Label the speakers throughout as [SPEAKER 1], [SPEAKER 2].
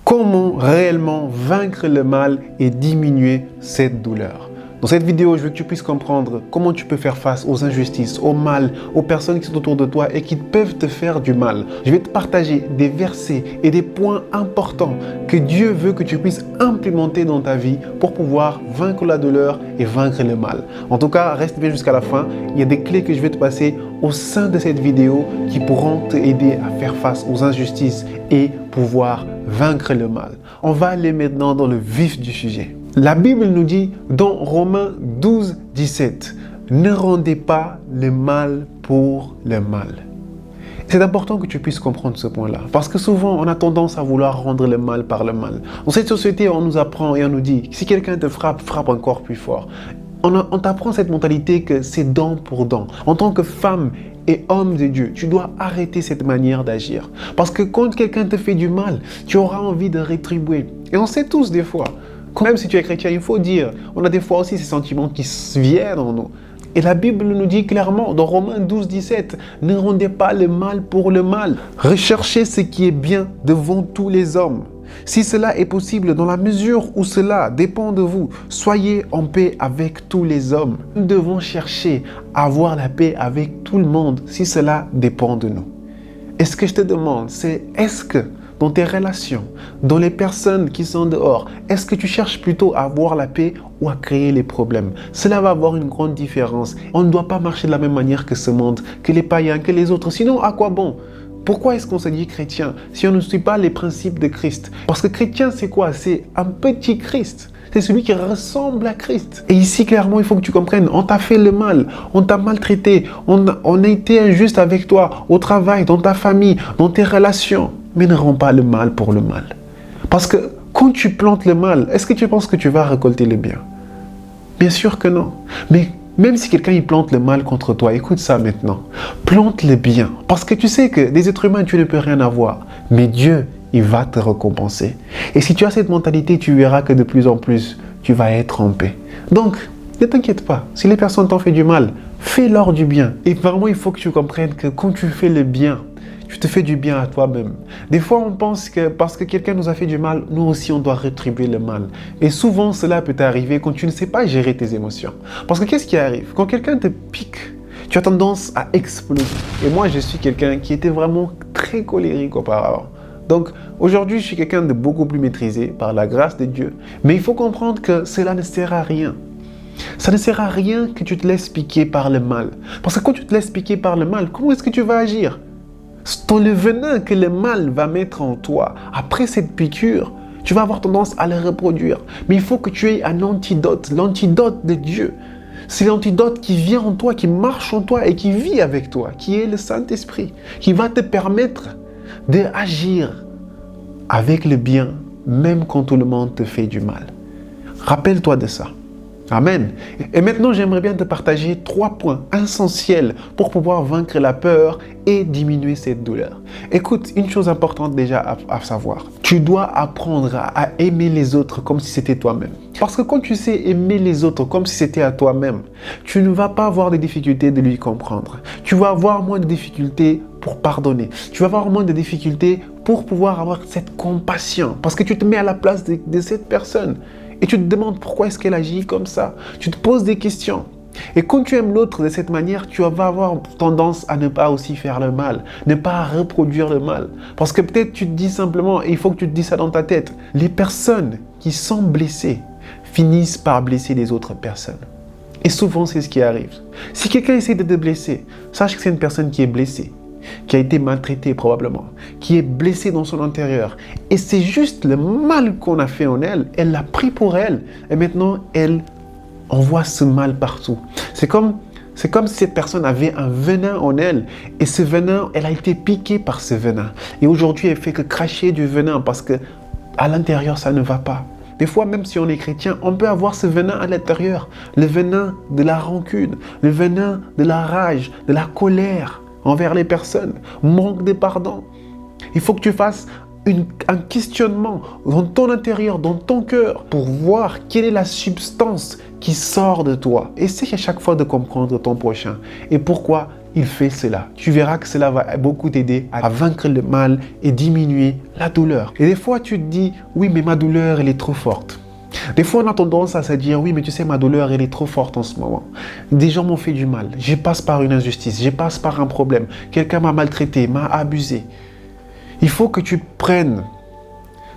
[SPEAKER 1] Comment réellement vaincre le mal et diminuer cette douleur? Dans cette vidéo, je veux que tu puisses comprendre comment tu peux faire face aux injustices, au mal, aux personnes qui sont autour de toi et qui peuvent te faire du mal. Je vais te partager des versets et des points importants que Dieu veut que tu puisses implémenter dans ta vie pour pouvoir vaincre la douleur et vaincre le mal. En tout cas, reste bien jusqu'à la fin. Il y a des clés que je vais te passer au sein de cette vidéo qui pourront t'aider à faire face aux injustices et pouvoir vaincre le mal. On va aller maintenant dans le vif du sujet. La Bible nous dit dans Romains 12, 17, « Ne rendez pas le mal pour le mal ». C'est important que tu puisses comprendre ce point-là. Parce que souvent, on a tendance à vouloir rendre le mal par le mal. Dans cette société, on nous apprend et on nous dit, si quelqu'un te frappe, frappe encore plus fort. On t'apprend cette mentalité que c'est dent pour dent. En tant que femme et homme de Dieu, tu dois arrêter cette manière d'agir. Parce que quand quelqu'un te fait du mal, tu auras envie de rétribuer. Et on sait tous des fois, même si tu es chrétien, il faut dire, on a des fois aussi ces sentiments qui viennent en nous. Et la Bible nous dit clairement dans Romains 12, 17, « Ne rendez pas le mal pour le mal. Recherchez ce qui est bien devant tous les hommes. Si cela est possible dans la mesure où cela dépend de vous, soyez en paix avec tous les hommes. » Nous devons chercher à avoir la paix avec tout le monde si cela dépend de nous. Et ce que je te demande, c'est est-ce que dans tes relations, dans les personnes qui sont dehors, est-ce que tu cherches plutôt à avoir la paix ou à créer les problèmes? Cela va avoir une grande différence. On ne doit pas marcher de la même manière que ce monde, que les païens, que les autres. Sinon, à quoi bon? Pourquoi est-ce qu'on se dit chrétien si on ne suit pas les principes de Christ? Parce que chrétien, c'est quoi? C'est un petit Christ. C'est celui qui ressemble à Christ. Et ici, clairement, il faut que tu comprennes, on t'a fait le mal, on t'a maltraité, on a été injuste avec toi, au travail, dans ta famille, dans tes relations. Mais ne rends pas le mal pour le mal. Parce que quand tu plantes le mal, est-ce que tu penses que tu vas récolter le bien? Bien sûr que non. Mais même si quelqu'un il plante le mal contre toi, écoute ça maintenant. Plante le bien. Parce que tu sais que des êtres humains, tu ne peux rien avoir. Mais Dieu, il va te récompenser. Et si tu as cette mentalité, tu verras que de plus en plus, tu vas être en paix. Donc, ne t'inquiète pas. Si les personnes t'ont fait du mal, fais-leur du bien. Et vraiment, il faut que tu comprennes que quand tu fais le bien, tu te fais du bien à toi-même. Des fois, on pense que parce que quelqu'un nous a fait du mal, nous aussi, on doit rétribuer le mal. Et souvent, cela peut t'arriver quand tu ne sais pas gérer tes émotions. Parce que qu'est-ce qui arrive? Quand quelqu'un te pique, tu as tendance à exploser. Et moi, je suis quelqu'un qui était vraiment très colérique auparavant. Donc, aujourd'hui, je suis quelqu'un de beaucoup plus maîtrisé par la grâce de Dieu. Mais il faut comprendre que cela ne sert à rien. Ça ne sert à rien que tu te laisses piquer par le mal. Parce que quand tu te laisses piquer par le mal, comment est-ce que tu vas agir? Dans le venin que le mal va mettre en toi, après cette piqûre, tu vas avoir tendance à le reproduire. Mais il faut que tu aies un antidote, l'antidote de Dieu. C'est l'antidote qui vient en toi, qui marche en toi et qui vit avec toi, qui est le Saint-Esprit, qui va te permettre d'agir avec le bien, même quand tout le monde te fait du mal. Rappelle-toi de ça. Amen. Et maintenant, j'aimerais bien te partager 3 points essentiels pour pouvoir vaincre la peur et diminuer cette douleur. Écoute, une chose importante déjà à savoir. Tu dois apprendre à aimer les autres comme si c'était toi-même. Parce que quand tu sais aimer les autres comme si c'était à toi-même, tu ne vas pas avoir de difficultés de lui comprendre. Tu vas avoir moins de difficultés pour pardonner. Tu vas avoir moins de difficultés pour pouvoir avoir cette compassion. Parce que tu te mets à la place de cette personne. Et tu te demandes pourquoi est-ce qu'elle agit comme ça. Tu te poses des questions. Et quand tu aimes l'autre de cette manière, tu vas avoir tendance à ne pas aussi faire le mal, ne pas reproduire le mal. Parce que peut-être tu te dis simplement, et il faut que tu te dises ça dans ta tête, les personnes qui sont blessées finissent par blesser les autres personnes. Et souvent, c'est ce qui arrive. Si quelqu'un essaie de te blesser, sache que c'est une personne qui est blessée, qui a été maltraitée probablement, qui est blessée dans son intérieur. Et c'est juste le mal qu'on a fait en elle, elle l'a pris pour elle. Et maintenant, elle envoie ce mal partout. C'est comme si cette personne avait un venin en elle. Et ce venin, elle a été piquée par ce venin. Et aujourd'hui, elle fait que cracher du venin parce que à l'intérieur, ça ne va pas. Des fois, même si on est chrétien, on peut avoir ce venin à l'intérieur. Le venin de la rancune, le venin de la rage, de la colère envers les personnes, manque de pardon. Il faut que tu fasses un questionnement dans ton intérieur, dans ton cœur, pour voir quelle est la substance qui sort de toi. Essaye à chaque fois de comprendre ton prochain et pourquoi il fait cela. Tu verras que cela va beaucoup t'aider à vaincre le mal et diminuer la douleur. Et des fois, tu te dis, oui, mais ma douleur, elle est trop forte. Des fois, on a tendance à se dire, oui, mais tu sais, ma douleur, elle est trop forte en ce moment. Des gens m'ont fait du mal. Je passe par une injustice. Je passe par un problème. Quelqu'un m'a maltraité, m'a abusé. Il faut que tu prennes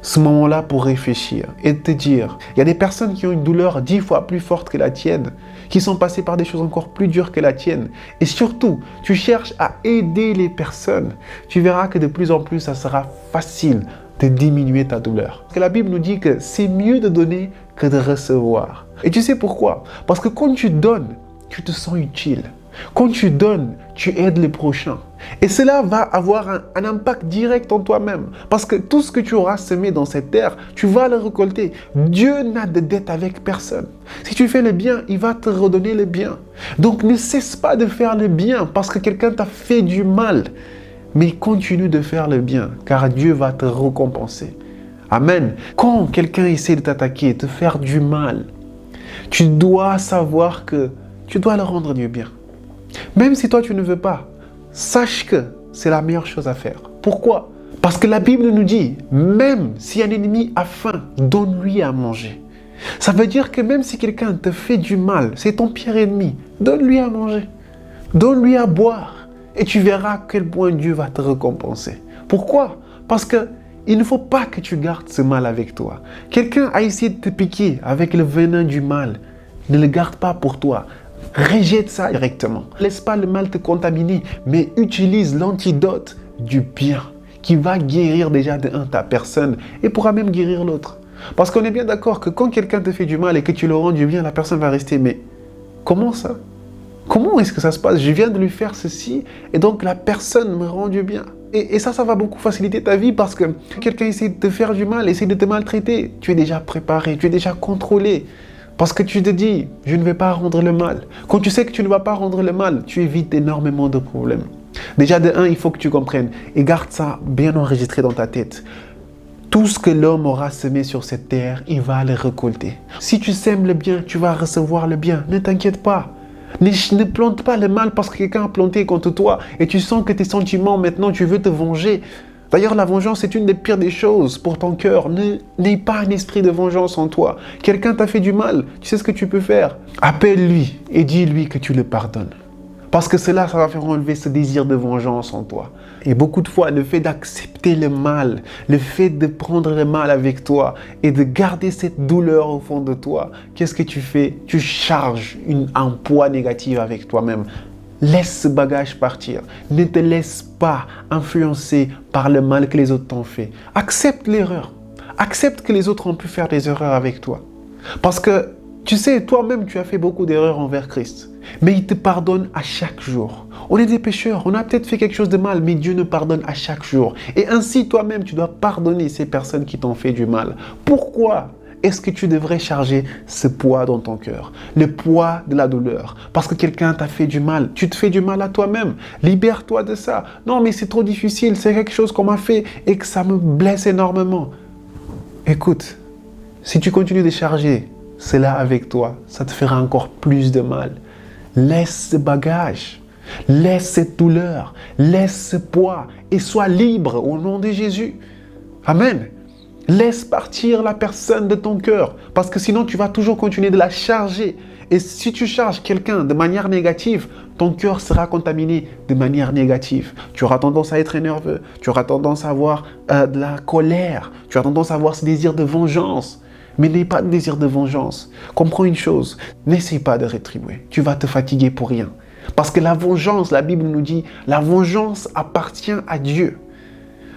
[SPEAKER 1] ce moment-là pour réfléchir et te dire, il y a des personnes qui ont une douleur 10 fois plus forte que la tienne, qui sont passées par des choses encore plus dures que la tienne. Et surtout, tu cherches à aider les personnes. Tu verras que de plus en plus, ça sera facile de diminuer ta douleur. Parce que la Bible nous dit que c'est mieux de donner que de recevoir. Et tu sais pourquoi? Parce que quand tu donnes, tu te sens utile. Quand tu donnes, tu aides les prochains. Et cela va avoir un impact direct en toi-même. Parce que tout ce que tu auras semé dans cette terre, tu vas le récolter. Dieu n'a de dette avec personne. Si tu fais le bien, il va te redonner le bien. Donc ne cesse pas de faire le bien parce que quelqu'un t'a fait du mal. Mais continue de faire le bien, car Dieu va te récompenser. Amen. Quand quelqu'un essaie de t'attaquer, de te faire du mal, tu dois savoir que tu dois le rendre du bien. Même si toi tu ne veux pas, sache que c'est la meilleure chose à faire. Pourquoi? Parce que la Bible nous dit, même si un ennemi a faim, donne-lui à manger. Ça veut dire que même si quelqu'un te fait du mal, c'est ton pire ennemi, donne-lui à manger. Donne-lui à boire. Et tu verras à quel point Dieu va te récompenser. Pourquoi? Parce que il ne faut pas que tu gardes ce mal avec toi. Quelqu'un a essayé de te piquer avec le venin du mal. Ne le garde pas pour toi. Rejette ça directement. Laisse pas le mal te contaminer, mais utilise l'antidote du bien qui va guérir déjà ta personne et pourra même guérir l'autre. Parce qu'on est bien d'accord que quand quelqu'un te fait du mal et que tu le rends du bien, la personne va rester, mais comment ça? Comment est-ce que ça se passe? Je viens de lui faire ceci et donc la personne me rend du bien. Et ça va beaucoup faciliter ta vie parce que quelqu'un essaie de te faire du mal, essaie de te maltraiter. Tu es déjà préparé, tu es déjà contrôlé. Parce que tu te dis, je ne vais pas rendre le mal. Quand tu sais que tu ne vas pas rendre le mal, tu évites énormément de problèmes. Déjà de un, il faut que tu comprennes et garde ça bien enregistré dans ta tête. Tout ce que l'homme aura semé sur cette terre, il va le récolter. Si tu sèmes le bien, tu vas recevoir le bien. Ne t'inquiète pas. Ne plante pas le mal parce que quelqu'un a planté contre toi et tu sens que tes sentiments, maintenant, tu veux te venger. D'ailleurs, la vengeance est une des pires des choses pour ton cœur. N'aie pas un esprit de vengeance en toi. Quelqu'un t'a fait du mal, tu sais ce que tu peux faire? Appelle-lui et dis-lui que tu le pardonnes. Parce que cela, ça va faire enlever ce désir de vengeance en toi. Et beaucoup de fois, le fait d'accepter le mal, le fait de prendre le mal avec toi et de garder cette douleur au fond de toi, qu'est-ce que tu fais? Tu charges un poids négatif avec toi-même. Laisse ce bagage partir. Ne te laisse pas influencer par le mal que les autres t'ont fait. Accepte l'erreur. Accepte que les autres ont pu faire des erreurs avec toi. Parce que, tu sais, toi-même, tu as fait beaucoup d'erreurs envers Christ. Mais il te pardonne à chaque jour. On est des pécheurs, on a peut-être fait quelque chose de mal, mais Dieu nous pardonne à chaque jour. Et ainsi, toi-même, tu dois pardonner ces personnes qui t'ont fait du mal. Pourquoi est-ce que tu devrais charger ce poids dans ton cœur? Le poids de la douleur. Parce que quelqu'un t'a fait du mal. Tu te fais du mal à toi-même. Libère-toi de ça. Non, mais c'est trop difficile. C'est quelque chose qu'on m'a fait et que ça me blesse énormément. Écoute, si tu continues de charger cela avec toi, ça te fera encore plus de mal. Laisse ce bagage. Laisse cette douleur. Laisse ce poids et sois libre au nom de Jésus. Amen. Laisse partir la personne de ton cœur parce que sinon tu vas toujours continuer de la charger. Et si tu charges quelqu'un de manière négative, ton cœur sera contaminé de manière négative. Tu auras tendance à être nerveux, tu auras tendance à avoir de la colère, tu auras tendance à avoir ce désir de vengeance. Mais n'aie pas de désir de vengeance. Comprends une chose, n'essaie pas de rétribuer. Tu vas te fatiguer pour rien. Parce que la vengeance, la Bible nous dit, la vengeance appartient à Dieu.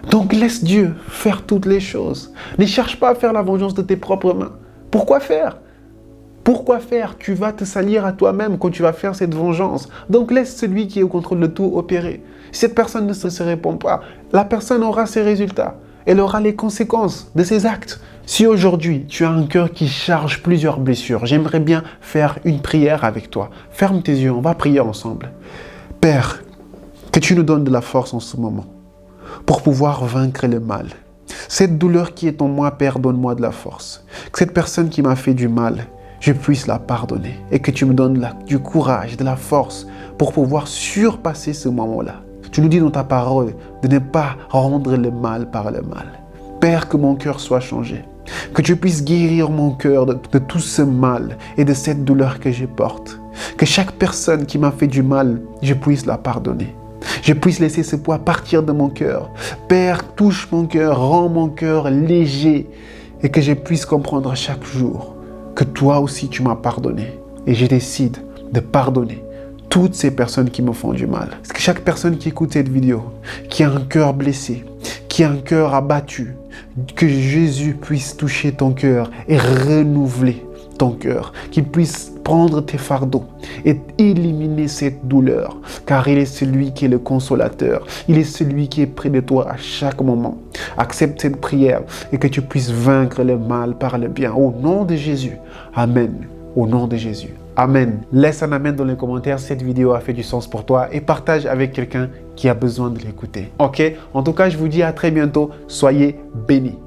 [SPEAKER 1] Donc laisse Dieu faire toutes les choses. Ne cherche pas à faire la vengeance de tes propres mains. Pourquoi faire? Pourquoi faire? Tu vas te salir à toi-même quand tu vas faire cette vengeance. Donc laisse celui qui est au contrôle de tout opérer. Si cette personne ne se répond pas, la personne aura ses résultats. Elle aura les conséquences de ses actes. Si aujourd'hui tu as un cœur qui charge plusieurs blessures, j'aimerais bien faire une prière avec toi. Ferme tes yeux, on va prier ensemble. Père, que tu nous donnes de la force en ce moment pour pouvoir vaincre le mal. Cette douleur qui est en moi, Père, donne-moi de la force. Que cette personne qui m'a fait du mal, je puisse la pardonner et que tu me donnes du courage, de la force pour pouvoir surpasser ce moment-là. Tu nous dis dans ta parole de ne pas rendre le mal par le mal. Père, que mon cœur soit changé. Que tu puisses guérir mon cœur de tout ce mal et de cette douleur que je porte. Que chaque personne qui m'a fait du mal, je puisse la pardonner. Je puisse laisser ce poids partir de mon cœur. Père, touche mon cœur, rends mon cœur léger et que je puisse comprendre chaque jour que toi aussi tu m'as pardonné. Et je décide de pardonner toutes ces personnes qui me font du mal. Parce que chaque personne qui écoute cette vidéo, qui a un cœur blessé, qui a un cœur abattu, que Jésus puisse toucher ton cœur et renouveler ton cœur, qu'il puisse prendre tes fardeaux et éliminer cette douleur, car il est celui qui est le consolateur, il est celui qui est près de toi à chaque moment. Accepte cette prière et que tu puisses vaincre le mal par le bien. Au nom de Jésus, Amen. Au nom de Jésus. Amen. Laisse un amen dans les commentaires si cette vidéo a fait du sens pour toi et partage avec quelqu'un qui a besoin de l'écouter. Ok? En tout cas, je vous dis à très bientôt. Soyez bénis.